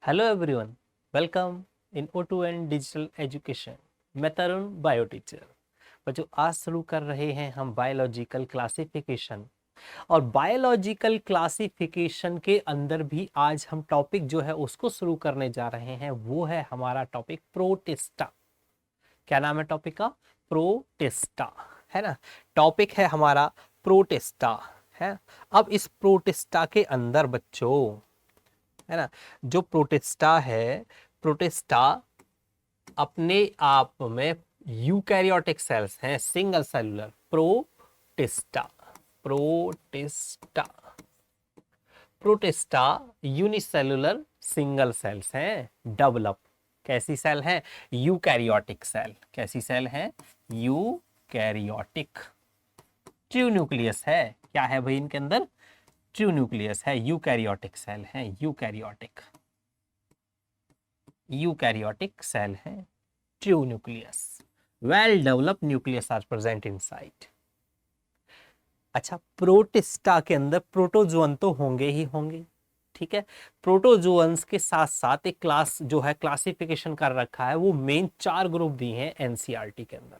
Hello everyone, welcome in O2N digital education. मैं तरुण bio teacher. बच्चों, आज शुरू कर रहे हैं हम बायोलॉजिकल क्लासिफिकेशन। और बायोलॉजिकल क्लासिफिकेशन के अंदर भी आज हम टॉपिक जो है उसको शुरू करने जा रहे हैं। वो है हमारा टॉपिक प्रोटिस्टा। क्या नाम है टॉपिक का? प्रोटिस्टा, है ना। टॉपिक है हमारा प्रोटिस्टा, है। अब इस प्रोटिस्टा के अंदर बच्चों, है ना, जो प्रोटिस्टा है, प्रोटिस्टा अपने आप में यूकैरियोटिक सेल्स हैं, single cellular. Protista, protista, protista unicellular single cells हैं, डेवलप। कैसी सेल है? Eukaryotic cell. कैसी सेल है? यूकैरियोटिक। ट्रू न्यूक्लियस है। क्या है भाई इनके अंदर? ट्रू न्यूक्लियस है। यूकैरियोटिक सेल है, यूकैरियोटिक, यूकैरियोटिक सेल है, true nucleus, well developed nucleus are present inside. अच्छा, प्रोटिस्टा के अंदर प्रोटोजोअन तो होंगे ही होंगे, ठीक है। प्रोटोजोअन्स के साथ साथ एक क्लास जो है क्लासिफिकेशन कर रखा है, वो मेन 4 ग्रुप दिए हैं एनसीईआरटी के अंदर,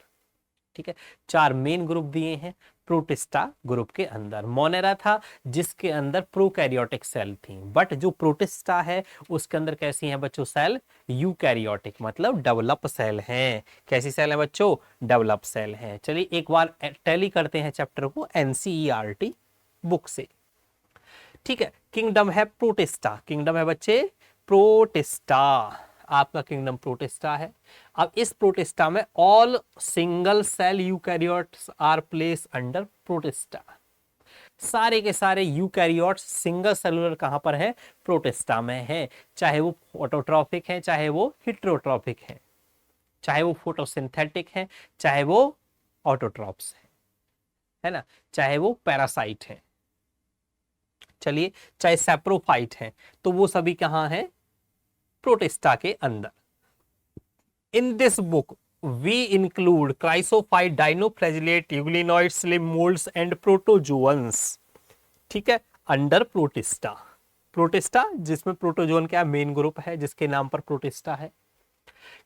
ठीक है। 4 मेन ग्रुप दिए हैं प्रोटिस्टा ग्रुप के अंदर। मोनेरा था जिसके अंदर प्रोकैरियोटिक सेल थी, बट जो प्रोटिस्टा है उसके अंदर कैसी है बच्चों? सेल यूकैरियोटिक, मतलब डेवलप सेल हैं। कैसी सेल है बच्चों? डेवलप सेल हैं। चलिए एक बार टैली करते हैं चैप्टर को एनसीईआरटी बुक से, ठीक है। किंगडम है प्रोटिस्टा, किंगडम है बच्चे प्रोटिस्टा। आपका किंगडम प्रोटिस्टा है। अब इस प्रोटिस्टा में all single cell eukaryotes are place under protista. सारे के सारे यूकैरियोट्स सिंगल सेलुलर कहां पर है? प्रोटिस्टा में है। चाहे वो ऑटोट्रॉफिक है, चाहे वो हिट्रोट्रॉफिक है, चाहे वो फोटोसिंथेटिक है, चाहे वो ऑटोट्रॉप्स है ना, चाहे वो पैरासाइट है, चलिए चाहे सैप्रोफाइट है, तो वो सभी कहां है? प्रोटिस्टा के अंदर। In this book we include chrysophyte, dinoflagellate, euglenoid, slim molds and protozoans, ठीक है, अंडर प्रोटिस्टा। प्रोटिस्टा जिसमें प्रोटोजोन क्या मेन ग्रुप है, जिसके नाम पर प्रोटिस्टा है।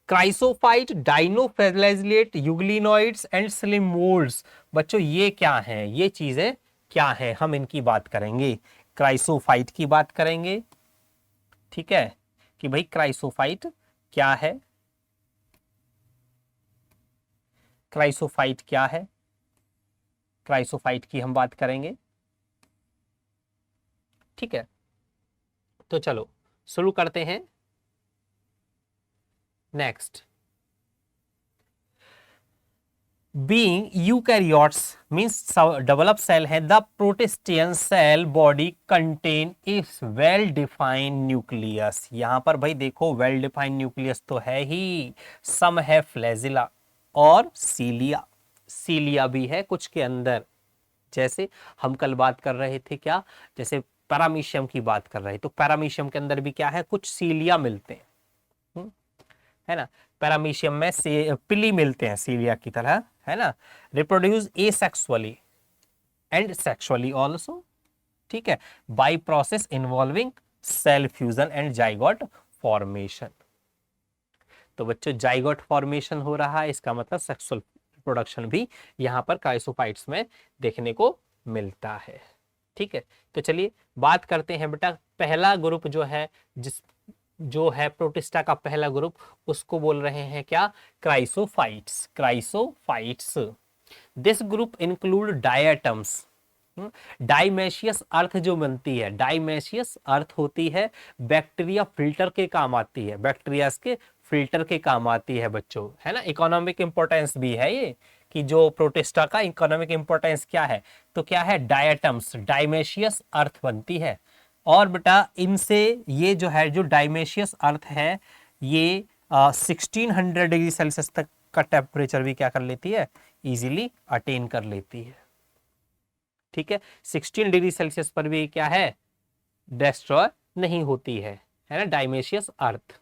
Chrysophyte, dinoflagellate, euglenoids and slime moulds. बच्चों ये क्या है? ये चीजें क्या है? हम इनकी बात करेंगे। क्राइसोफाइट की बात करेंगे, ठीक है, कि भाई क्राइसोफाइट क्या है, क्राइसोफाइट क्या है, क्राइसोफाइट की हम बात करेंगे, ठीक है। तो चलो शुरू करते हैं। Next, being eukaryotes means develop cell है, the protistan cell body contain is well defined nucleus. यहां पर भाई देखो वेल डिफाइंड न्यूक्लियस तो है ही, सम है फ्लैजिला और सीलिया, सीलिया भी है कुछ के अंदर। जैसे हम कल बात कर रहे थे क्या, जैसे पैरामीशियम की बात कर रहे थे, तो पैरामीशियम के अंदर भी क्या है? कुछ सीलिया मिलते हैं, है ना। पैरामीशियम में से पिली मिलते हैं सीलिया की तरह, है ना। Reproduce asexually and sexually also, ठीक है, by process involving cell fusion and zygote formation. तो बच्चों जाइगोट फॉर्मेशन हो रहा है, इसका मतलब सेक्सुअल प्रोडक्शन भी यहां पर क्राइसोफाइट्स में देखने को मिलता है, ठीक है। तो चलिए बात करते हैं बेटा, पहला ग्रुप जो है, जो है प्रोटिस्टा का पहला ग्रुप, उसको बोल रहे हैं क्या? Chrysophytes, chrysophytes. This group include diatoms. Diatomaceous earth जो बनती है, डाइमेशियस अर्थ होती है, बैक्टीरिया फिल्टर के काम आती है, बैक्टीरिया के फिल्टर के काम आती है बच्चों, है ना। इकोनॉमिक इंपोर्टेंस भी है ये, कि जो प्रोटिस्टा का इकोनॉमिक इंपोर्टेंस क्या है, तो क्या है? डायटम्स, डाइमेशियस अर्थ बनती है। और बेटा इनसे ये जो है, जो डाइमेशियस अर्थ है, ये 1600 डिग्री सेल्सियस तक का टेम्परेचर भी क्या कर लेती है? इजीली अटेन कर लेती है, ठीक है। 16 डिग्री सेल्सियस पर भी क्या है? डिस्ट्रॉय नहीं होती है ना, डाइमेशियस अर्थ।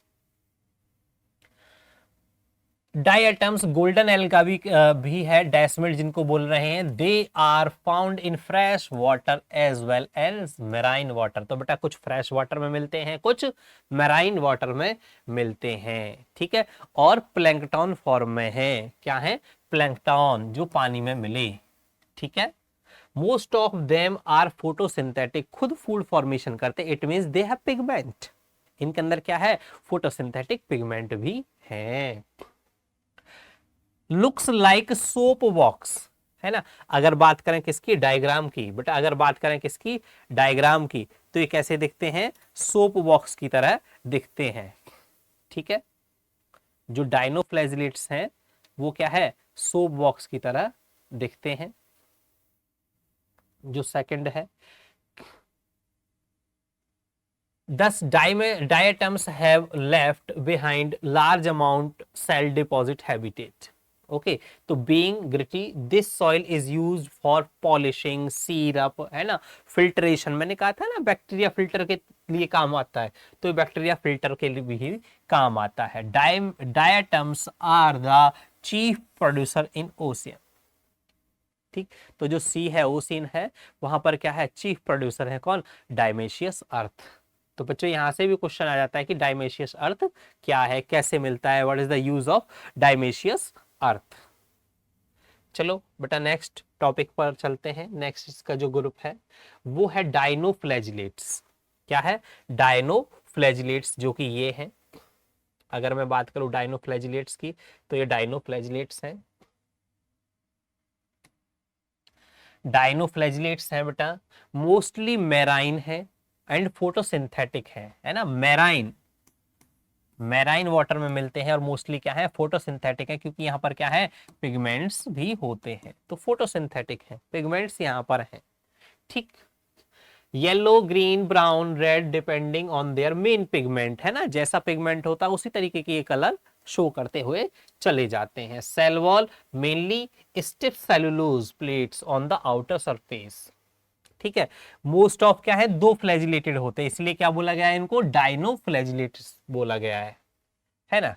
डायटम्स गोल्डन एल का भी है डेस्मिड जिनको बोल रहे हैं, they are found in fresh water as well as marine water. तो बेटा कुछ फ्रेश वाटर में मिलते हैं, कुछ मेराइन वाटर में मिलते हैं, ठीक है। और प्लैंकटन फॉर्म में है, क्या है, प्लैंकटन जो पानी में मिले, ठीक है। Most of them are photosynthetic, खुद फूड फॉर्मेशन करते, it means they have pigment, इनके अंदर क्या है, फोटोसिंथेटिक पिगमेंट भी है। लुक्स लाइक सोप बॉक्स, है ना। अगर बात करें किसकी, डायग्राम की, बेटा अगर बात करें किसकी, डायग्राम की, तो ये कैसे दिखते हैं, सोप बॉक्स की तरह दिखते हैं, ठीक है। जो डायनोफ्लैजिलेट्स हैं वो क्या है, सोप बॉक्स की तरह दिखते हैं। जो सेकंड है, thus diatoms have left behind large amount cell deposit habitat. Okay, तो being gritty, this soil is used for polishing, syrup, है ना, filtration, मैंने कहा था ना बैक्टीरिया फिल्टर के लिए काम आता है, तो बैक्टीरिया फिल्टर के लिए भी काम आता है। Diatoms are the chief producer in ocean, ठीक। तो जो सी है, ओशियन है, वहां पर क्या है, चीफ प्रोड्यूसर है कौन, डायमेशियस अर्थ। तो बच्चों यहां से भी क्वेश्चन आ जाता है कि डायमेशियस अर्थ क्या है, कैसे मिलता है, what is the use of diatomaceous earth. चलो बेटा नेक्स्ट टॉपिक पर चलते हैं। नेक्स्ट इसका जो ग्रुप है वो है डायनोफ्लैजिलेट्स। क्या है, डायनोफ्लैजिलेट्स, जो कि ये हैं। अगर मैं बात करूं डायनोफ्लैजिलेट्स की, तो ये डायनोफ्लैजिलेट्स हैं। डायनोफ्लैजिलेट्स हैं बेटा, मोस्टली मेराइन है एंड फोटोसिंथेटिक है ना। मेराइन, मेराइन वाटर में मिलते हैं और मोस्टली क्या है, फोटोसिंथेटिक है, क्योंकि यहाँ पर क्या है, पिगमेंट्स भी होते हैं, तो फोटोसिंथेटिक है, पिगमेंट्स यहाँ पर है, ठीक। Yellow, green, brown, red depending on their main pigment, है ना, जैसा पिगमेंट होता है उसी तरीके के ये कलर शो करते हुए चले जाते हैं। Cell wall mainly stiff cellulose plates on the outer surface, ठीक है। मोस्ट ऑफ क्या है, दो फ्लैजिलेटेड होते हैं, इसलिए क्या बोला गया है, इनको डायनोफ्लैजिलेट्स बोला गया है ना।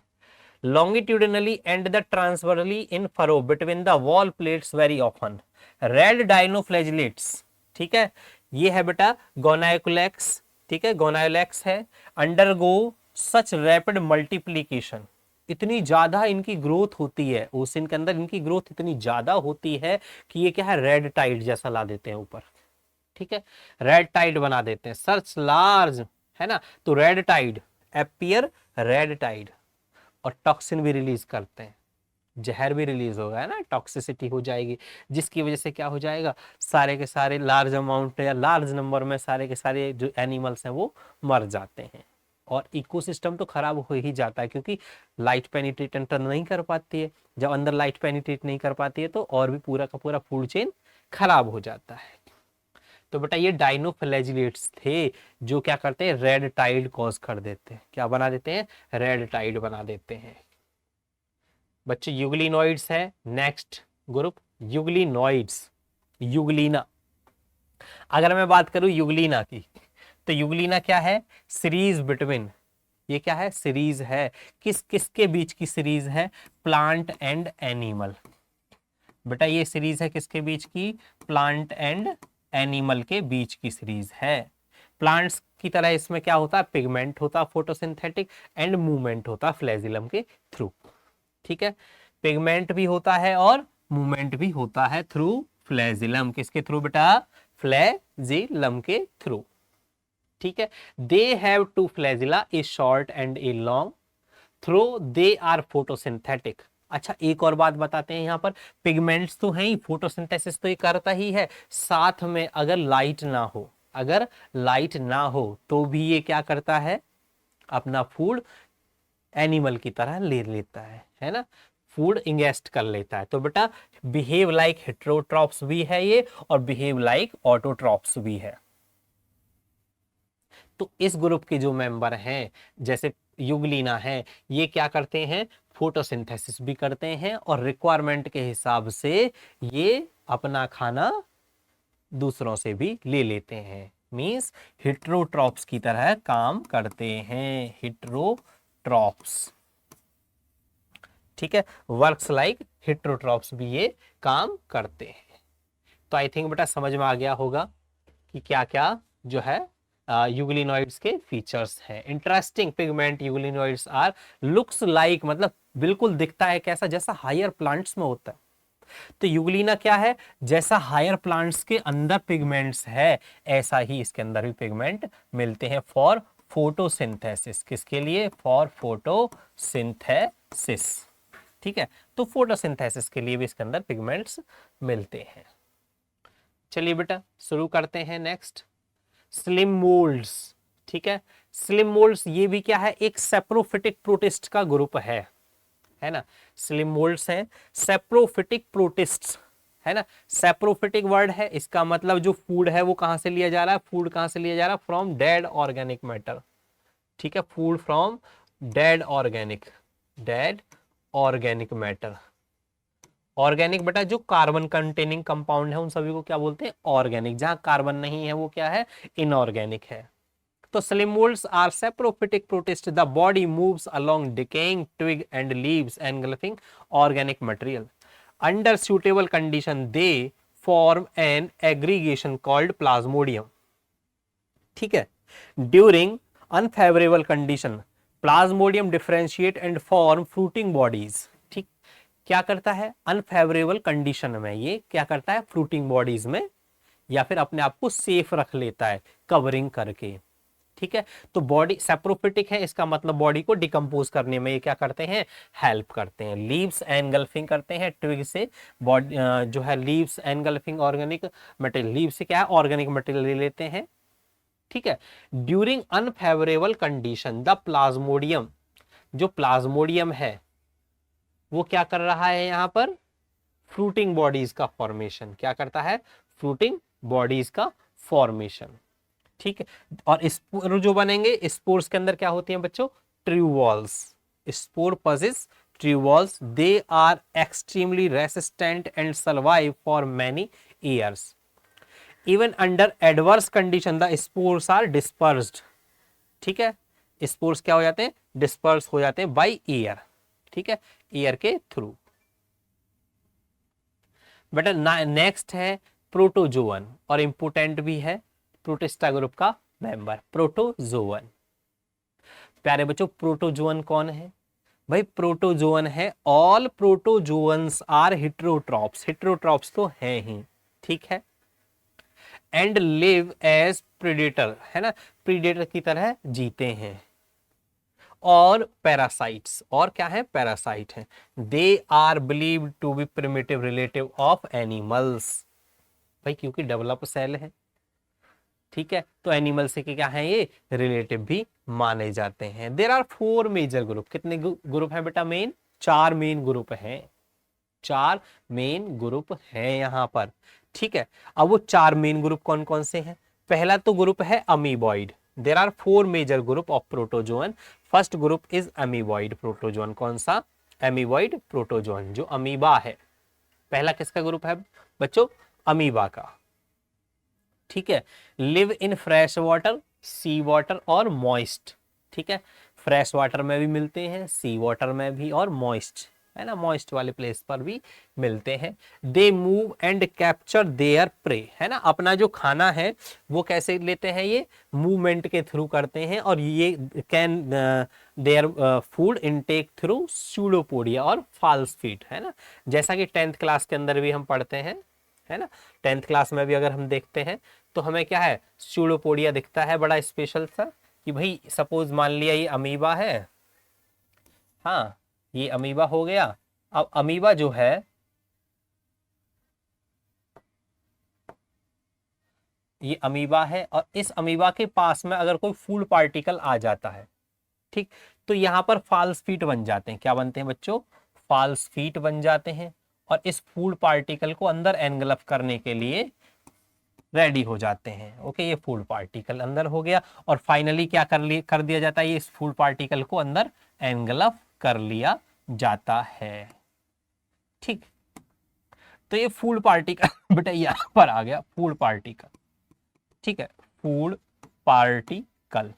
Longitudinally and the transversely in furrow between the wall plates very often. Red dinoflagellates, ठीक है, ये है बेटा गोनाइकुलेक्स, ठीक है, गोनाइलेक्स है। अंडरगो सच रैपिड मल्टीप्लीकेशन, इतनी ज्यादा इनकी ग्रोथ होती है, ओशन के अंदर इनकी ग्रोथ इतनी ज्यादा होती है कि ये क्या है, रेड टाइड जैसा ला देते हैं ऊपर, ठीक है, रेड टाइड बना देते हैं। सर्च लार्ज, है ना, तो red tide appear, red tide, और टॉक्सिन भी रिलीज करते हैं, जहर भी रिलीज होगा, है ना, टॉक्सिसिटी हो जाएगी, जिसकी वजह से क्या हो जाएगा, सारे के सारे लार्ज अमाउंट या लार्ज नंबर में सारे के सारे जो एनिमल्स हैं वो मर जाते हैं, और इकोसिस्टम तो खराब हो ही जाता है, क्योंकि लाइट पेनिट्रेट एंटर नहीं कर पाती है। जब अंदर लाइट पेनिट्रेट नहीं कर पाती है तो और भी पूरा का पूरा फूड चेन खराब हो जाता है। तो बेटा ये डायनोफ्लैजिलेट्स थे जो क्या करते हैं, रेड टाइड कॉज कर देते हैं, क्या बना देते हैं, रेड टाइड बना देते हैं। बच्चे यूग्लिनोइड्स है नेक्स्ट ग्रुप, यूग्लिनोइड्स, यूग्लिना। अगर मैं बात करूं यूग्लिना की, तो यूग्लिना क्या है, सीरीज बिटवीन, ये क्या है, सीरीज है, किस किस के बीच की सीरीज है, प्लांट एंड एनिमल। बेटा ये सीरीज है किसके बीच की, प्लांट एंड एनिमल के बीच की सीरीज है। प्लांट्स की तरह इसमें क्या होता है, पिगमेंट होता है फोटोसिंथेटिक, एंड मूवमेंट होता है फ्लैजिलम के थ्रू, ठीक है। पिगमेंट भी होता है और मूवमेंट भी होता है थ्रू फ्लैजिलम, किसके थ्रू बेटा, फ्लैजिलम के थ्रू, ठीक है। They have two flagella, a short and a long, though they are photosynthetic. अच्छा एक और बात बताते हैं, यहाँ पर पिगमेंट्स तो हैं ही, फोटोसिंथेसिस तो ये करता ही है, साथ में अगर लाइट ना हो, अगर लाइट ना हो तो भी ये क्या करता है, अपना फूड एनिमल की तरह ले लेता है ना, फूड इंगेस्ट कर लेता है। तो बेटा बिहेव लाइक हेटेरोट्रॉप्स भी है ये, और बिहेव लाइक ऑटोट्रॉप्स भी है। तो इस ग्रुप के जो मेंबर हैं जैसे यूग्लिना है, ये क्या करते हैं, फोटोसिंथेसिस भी करते हैं, और रिक्वायरमेंट के हिसाब से ये अपना खाना दूसरों से भी ले लेते हैं, मींस हेटेरोट्रॉप्स की तरह काम करते हैं, हेटेरोट्रॉप्स, ठीक है, वर्क्स लाइक हेटेरोट्रॉप्स भी ये काम करते हैं। तो आई थिंक बेटा समझ में आ गया होगा कि क्या क्या जो है यूग्लिनोइड्स के फीचर्स हैं। Interesting pigment euglenoids are looks like, मतलब बिल्कुल दिखता है कैसा, जैसा हायर प्लांट्स में होता है। तो यूग्लिना क्या है, जैसा हायर प्लांट्स के अंदर पिगमेंट्स है ऐसा ही इसके अंदर भी पिगमेंट मिलते हैं फॉर फोटोसिंथेसिस। किसके लिए? For photosynthesis. ठीक है, तो फोटोसिंथेसिस के लिए भी इसके अंदर पिगमेंट्स मिलते हैं। चलिए बेटा शुरू करते हैं। Next slim moulds. ठीक है, स्लिम मोल्ड्स ये भी क्या है, एक सेप्रोफिटिक प्रोटिस्ट का ग्रुप है ना। स्लिम मोल्ड्स हैं सेप्रोफिटिक प्रोटिस्ट्स, है ना। सेप्रोफिटिक वर्ड है, इसका मतलब जो फूड है वो कहां से लिया जा रहा है, फूड कहां से लिया जा रहा है, फ्रॉम डेड ऑर्गेनिक मैटर। ठीक है, food from dead organic matter. Organic बेटा जो कार्बन कंटेनिंग कंपाउंड है उन सभी को क्या बोलते हैं? ऑर्गेनिक। जहां कार्बन नहीं है वो क्या है? इनऑर्गेनिक है। तो slime moulds are saprophytic protist. The body moves along decaying twig and leaves engulfing organic material. Under suitable condition they form an aggregation called plasmodium. ठीक है, during unfavorable condition plasmodium differentiate and form fruiting bodies. ठीक, क्या करता है? Unfavourable condition में ये क्या करता है? फ्रूटिंग बॉडीज में या फिर अपने आप को सेफ रख लेता है कवरिंग करके। ठीक है, तो बॉडी सेप्रोफिटिक है, इसका मतलब बॉडी को डिकम्पोज करने में ये क्या करते हैं? हेल्प करते हैं। लीव्स एनगल्फिंग करते हैं, ट्विग से बॉडी जो है leaves engulfing organic material, leave से क्या है? ऑर्गेनिक मटेरियल ले लेते हैं। ठीक है, during unfavourable condition the Plasmodium, जो प्लाज्मोडियम है वो क्या कर रहा है यहाँ पर? फ्रूटिंग बॉडीज का फॉर्मेशन। क्या करता है? फ्रूटिंग बॉडीज का फॉर्मेशन। ठीक है, और स्पोर जो बनेंगे, स्पोर्स के अंदर क्या होती हैं बच्चों? True walls. Spore possess true walls, they are extremely resistant and survive for many years. Even under adverse condition the spores are dispersed. ठीक है, स्पोर्स क्या हो जाते हैं? डिस्पर्स हो जाते हैं बाय ईयर। ठीक है, ईयर के थ्रू। बेटा नेक्स्ट है प्रोटोजोअन, और इंपोर्टेंट भी है, प्रोटिस्टा ग्रुप का मेंबर प्रोटोजोअन। प्यारे बच्चों प्रोटोजोअन कौन है भाई? प्रोटोजोअन है all protozoans are heterotrophs. Heterotrophs तो है ही, ठीक है। एंड लिव एज प्रीडेटर, है ना, प्रीडेटर की तरह जीते हैं। और पैरासाइट्स, और क्या है? पैरासाइट है। They are believed to be primitive relative of animals. भाई क्योंकि डेवलप सेल है, ठीक है, तो एनिमल से क्या है? ये रिलेटिव भी माने जाते हैं। There are 4 major group. कितने ग्रुप है बेटा? मेन 4 मेन ग्रुप हैं। 4 मेन ग्रुप हैं यहां पर। ठीक है, अब वो 4 मेन ग्रुप कौन कौन से हैं? पहला तो ग्रुप है amoeboid. There are 4 major group of protozoan. First group is amoeboid protozoan. कौन सा? अमीबॉइड प्रोटोजोअन, जो अमीबा है। पहला किसका ग्रुप है बच्चों? अमीबा का। ठीक है, live in fresh water, sea water और मॉइस्ट। ठीक है, फ्रेश वाटर में भी मिलते हैं, सी वाटर में भी, और मॉइस्ट, है ना, मॉइस्ट वाले प्लेस पर भी मिलते हैं। They move and capture there pray, है ना, अपना जो खाना है वो कैसे लेते हैं? ये मूवमेंट के थ्रू करते हैं। और ये can their food intake through pseudopodia और फॉल्स फीट, है ना, जैसा कि 10th क्लास के अंदर भी हम पढ़ते हैं, है ना। 10th क्लास में भी अगर हम देखते हैं तो हमें क्या है? स्यूडोपोडिया दिखता है बड़ा स्पेशल सा, कि भाई सपोज मान लिया ये अमीबा है, हाँ ये अमीबा हो गया। अब अमीबा जो है ये अमीबा है, और इस अमीबा के पास में अगर कोई फूड पार्टिकल आ जाता है, ठीक, तो यहाँ पर फॉल्स फीट बन जाते हैं। क्या बनते हैं बच्चों? फॉल्स फीट बन जाते हैं, और इस फूड पार्टिकल को अंदर एनगल्फ करने के लिए रेडी हो जाते हैं। ओके, ये फूड पार्टिकल अंदर हो गया, और फाइनली क्या कर दिया जाता है? ये इस फूड पार्टिकल को अंदर एनगल्फ कर लिया जाता है। ठीक, तो ये फूड पार्टिकल बेटा यहां पर आ गया, फूड पार्टिकल। ठीक है, फूड पार्टिकल।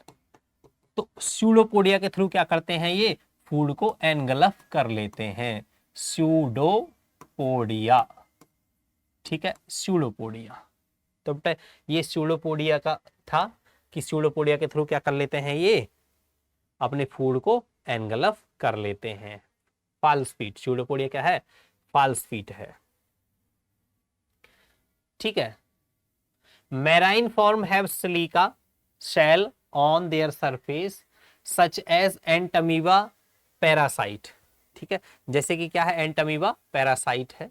तो स्यूडोपोडिया के थ्रू क्या करते हैं? ये फूड को एनगल्फ कर लेते हैं, स्यूडोपोडिया। ठीक है, स्यूडोपोडिया। तो बेटा ये स्यूडोपोडिया का था कि स्यूडोपोडिया के थ्रू क्या कर लेते हैं, ये अपने फूड को एनगल्फ कर लेते हैं। फॉल्स फीट, स्यूडोपोडिया क्या है, फॉल्स फीट है। ठीक है, marine form have silica shell on their surface such as entamoeba parasite. ठीक है, जैसे कि क्या है, एंटमीबा पैरासाइट है,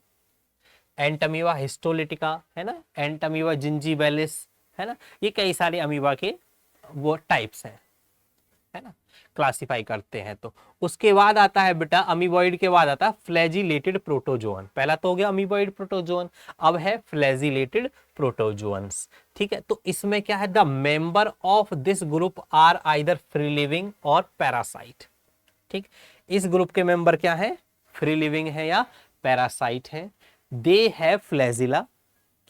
एंटमीबा हिस्टोलिटिका है ना, एंटमीबा जिंजीबेलिस है ना, ये कई सारे अमीबा के वो टाइप्स हैं, है ना, क्लासिफाई करते हैं। तो उसके बाद आता है बेटा, अमीबॉइड के बाद आता है फ्लैजिलेटेड प्रोटोजोअन। पहला तो हो गया अमीबॉइड प्रोटोजोअन, अब है फ्लैजिलेटेड प्रोटोजोअन्स। ठीक है, तो इसमें क्या है, the member of this group are either free living और पैरासाइट। ठीक, इस ग्रुप के मेंबर क्या है, फ्री लिविंग है या पैरासाइट है। दे हैव फ्लैजिला,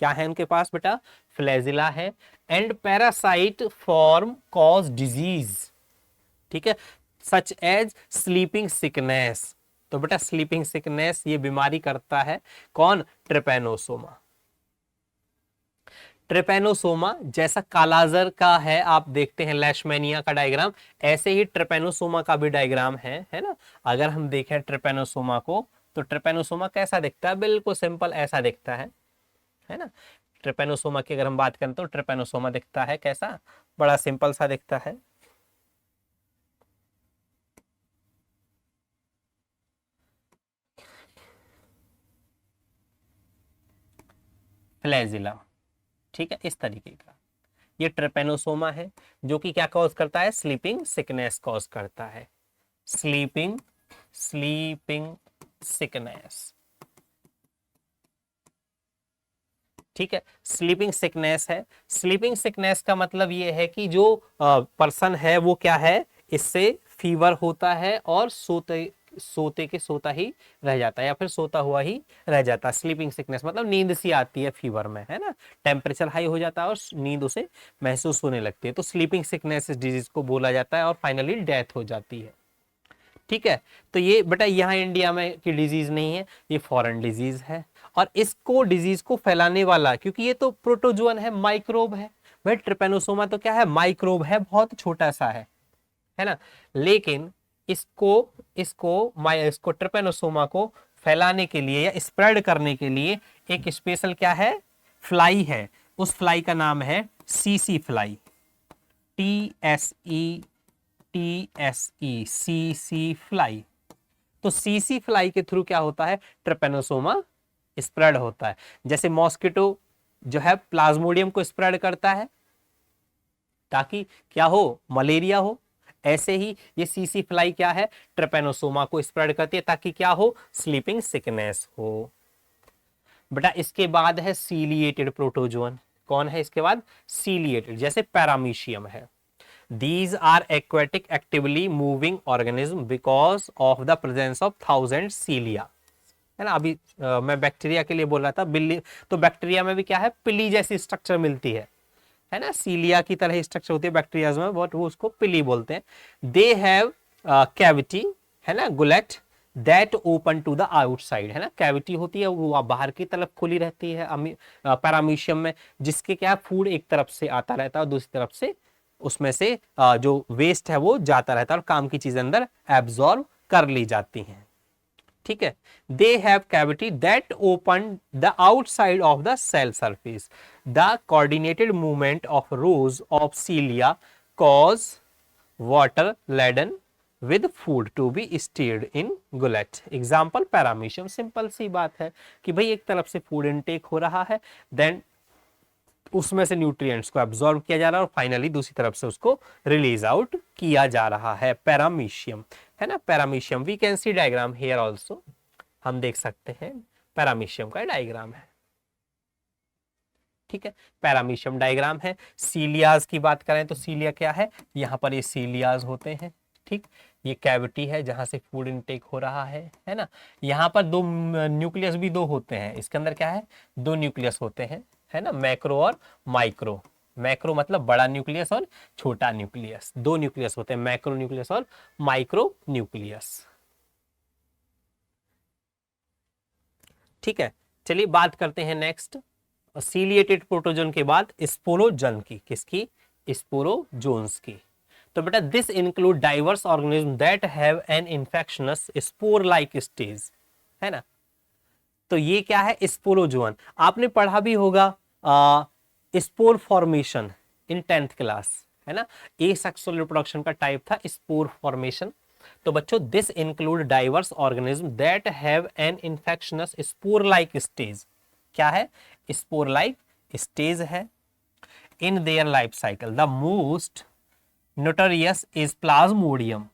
क्या है उनके पास बेटा, फ्लैजिला है। And parasite form cause disease. ठीक है, सच एज स्लीपिंग सिकनेस। तो बेटा स्लीपिंग सिकनेस ये बीमारी करता है कौन, ट्रिपैनोसोमा। ट्रिपैनोसोमा जैसा कालाजर का है, आप देखते हैं लेशमैनिया का डायग्राम, ऐसे ही ट्रिपैनोसोमा का भी डायग्राम है ना। अगर हम देखें ट्रिपैनोसोमा को, तो ट्रिपैनोसोमा कैसा दिखता है, बिल्कुल सिंपल ऐसा दिखता है ना। ट्रिपैनोसोमा की अगर हम बात करें तो ट्रिपैनोसोमा दिखता है कैसा, बड़ा सिंपल सा दिखता है। फ्लैजिला, ठीक है, इस तरीके का ये ट्रिपैनोसोमा है, जो कि क्या कॉज करता है, स्लीपिंग सिकनेस कॉज करता है, स्लीपिंग सिकनेस। ठीक है, स्लीपिंग सिकनेस है। स्लीपिंग सिकनेस का मतलब ये है कि जो पर्सन है वो क्या है, इससे फीवर होता है और सोते के सोता ही रह जाता है, या फिर सोता हुआ ही रह जाता है। स्लीपिंग सिकनेस मतलब नींद सी आती है फीवर में, है ना, टेम्परेचर हाई हो जाता है और नींद उसे महसूस होने लगती है, तो स्लीपिंग सिकनेस इस डिजीज को बोला जाता है और फाइनली डेथ हो जाती है। ठीक है, तो ये बेटा यहाँ इंडिया में की डिजीज नहीं है, ये फॉरेन डिजीज है। और इसको डिजीज को फैलाने वाला, क्योंकि ये तो प्रोटोजोअन है, माइक्रोब है भाई, ट्रिपैनोसोमा तो क्या है, माइक्रोब है, बहुत छोटा सा है ना। लेकिन इसको इसको ट्रिपैनोसोमा को फैलाने के लिए या स्प्रेड करने के लिए एक स्पेशल क्या है, फ्लाई है। उस फ्लाई का नाम है सीसी फ्लाई, सीसी फ्लाई। तो सीसी फ्लाई के थ्रू क्या होता है, ट्रिपैनोसोमा स्प्रेड होता है। जैसे मॉस्किटो जो है प्लाज्मोडियम को स्प्रेड करता है ताकि क्या हो, मलेरिया हो, ऐसे ही ये सीसी फ्लाई क्या है, ट्रिपैनोसोमा को स्प्रेड करती है ताकि क्या हो, स्लीपिंग सिकनेस हो। बेटा इसके बाद है सीलिएटेड प्रोटोजोअन। कौन है इसके बाद, सीलिएटेड, जैसे पैरामीशियम है। These are aquatic actively moving organism because of the presence of thousand cilia, है ना। अभी मैं बैक्टीरिया के लिए बोल रहा था, बिल्ली तो बैक्टीरिया में भी क्या है, पिली जैसी स्ट्रक्चर मिलती है ना, सीलिया की तरह स्ट्रक्चर होती है बैक्टीरिया में, बट वो उसको पिली बोलते हैं। दे हैव कैविटी, है ना, gullet that open to the outside, है ना, कैविटी होती है वो बाहर की तरफ खुली रहती है पैरामीशियम में, जिसके क्या फूड एक तरफ से आता रहता है और दूसरी तरफ से उसमें से जो वेस्ट है वो जाता रहता है और काम की चीजें अंदर एब्जॉर्ब कर ली जाती हैं। ठीक है, they have cavity that open the outside of the cell surface, the coordinated movement of rows of cilia cause water laden with food to be steered in gullet. Example paramecium. Simple सी बात है कि भाई एक तरफ से food intake हो रहा है, देन उसमें से न्यूट्रिएंट्स को एब्जॉर्ब किया जा रहा है और फाइनली दूसरी तरफ से उसको रिलीज आउट किया जा रहा है, पैरामीशियम, है ना। Paramecium we can see diagram here also, हम देख सकते हैं पैरामीशियम का डायग्राम है। ठीक है, पैरामीशियम डायग्राम है। सीलियाज की बात करें तो सीलिया क्या है, यहाँ पर ये सीलियाज होते हैं। ठीक, ये कैविटी है जहां से फूड इनटेक हो रहा है ना। यहाँ पर दो न्यूक्लियस भी दो होते हैं, इसके अंदर क्या है, दो न्यूक्लियस होते हैं, है ना, मैक्रो और माइक्रो। मैक्रो मतलब बड़ा न्यूक्लियस और छोटा न्यूक्लियस, दो न्यूक्लियस होते हैं, मैक्रो न्यूक्लियस और माइक्रो न्यूक्लियस। ठीक है, चलिए बात करते हैं नेक्स्ट सीलिएटेड प्रोटोजोन के बाद स्पोरोजन की, किसकी, स्पोरोजोन्स की। तो बेटा this include diverse organism that have an infections spore like stage, है ना। तो ये क्या है, स्पोरोजोन, आपने पढ़ा भी होगा स्पोर फॉर्मेशन इन 10th क्लास, है ना। ए सेक्सुअल रिप्रोडक्शन का टाइप था स्पोर फॉर्मेशन। तो बच्चों this include diverse organism that have an infections spore like stage, क्या है, स्पोर लाइक स्टेज है in their life cycle. The most notorious is Plasmodium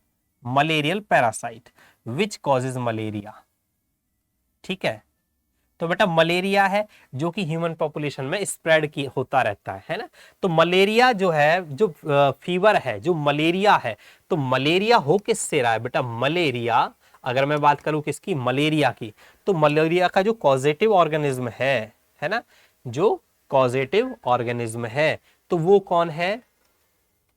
malarial parasite which causes malaria. ठीक है, तो बेटा मलेरिया है जो कि ह्यूमन पॉपुलेशन में स्प्रेड की होता रहता है ना। तो मलेरिया जो है, जो फीवर है, जो मलेरिया है, तो मलेरिया हो किससे रहा है बेटा, मलेरिया अगर मैं बात करूं किसकी, मलेरिया की, तो मलेरिया का जो कॉजेटिव ऑर्गेनिज्म है ना, जो कॉजेटिव ऑर्गेनिज्म है, तो वो कौन है,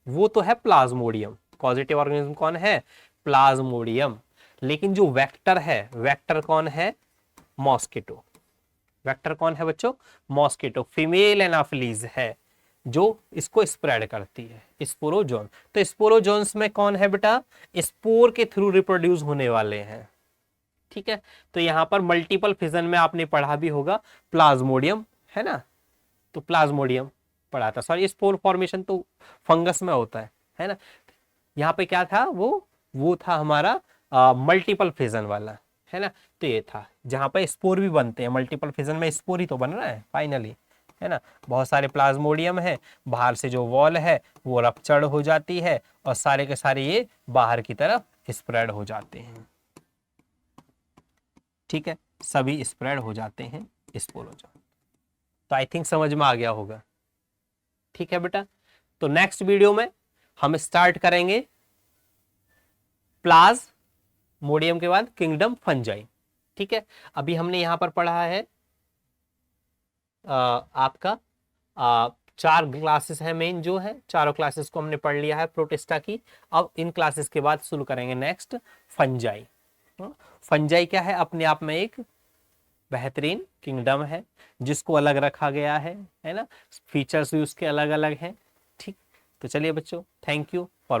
वो तो है प्लाज्मोडियम। कॉजेटिव ऑर्गेनिज्म कौन है, प्लाज्मोडियम। लेकिन जो वेक्टर है, वेक्टर कौन है, मॉस्किटो। वेक्टर कौन है बच्चों, मॉस्किटो, फीमेल एनाफिलीज है जो इसको स्प्रेड करती है, स्पोरोजोन। तो स्पोरोजोन्स में कौन है बेटा, स्पोर के थ्रू रिप्रोड्यूस होने वाले हैं। ठीक है, तो यहां पर मल्टीपल फिजन में आपने पढ़ा भी होगा प्लाज्मोडियम, है ना। तो प्लाज्मोडियम पढ़ा था, सॉरी स्पोर फॉर्मेशन तो फंगस में होता है ना। यहाँ पे क्या था, वो था हमारा मल्टीपल फिजन वाला, है ना। तो ये था जहां पे स्पोर भी बनते हैं, मल्टीपल फिजन में स्पोर ही तो बन रहा है फाइनली, है ना। बहुत सारे प्लाज्मोडियम है, बाहर से जो वॉल है वो रप्चर्ड हो जाती है और सारे के सारे ये बाहर की तरफ स्प्रेड हो जाते हैं। ठीक है, सभी स्प्रेड हो जाते हैं स्पोरोजोन। तो आई थिंक समझ में आ गया होगा। ठीक है बेटा, तो नेक्स्ट वीडियो में हम स्टार्ट करेंगे प्लाज्मोडियम के बाद किंगडम फंजाई। ठीक है, अभी हमने यहां पर पढ़ा है आपका 4 क्लासेस है मेन, जो है चारों क्लासेस को हमने पढ़ लिया है प्रोटिस्टा की। अब इन क्लासेस के बाद शुरू करेंगे नेक्स्ट फंजाई। फंजाई क्या है, अपने आप में एक बेहतरीन किंगडम है जिसको अलग रखा गया है ना, फीचर्स भी उसके अलग अलग हैं। ठीक, तो चलिए बच्चों, थैंक यू फॉर वॉचिंग।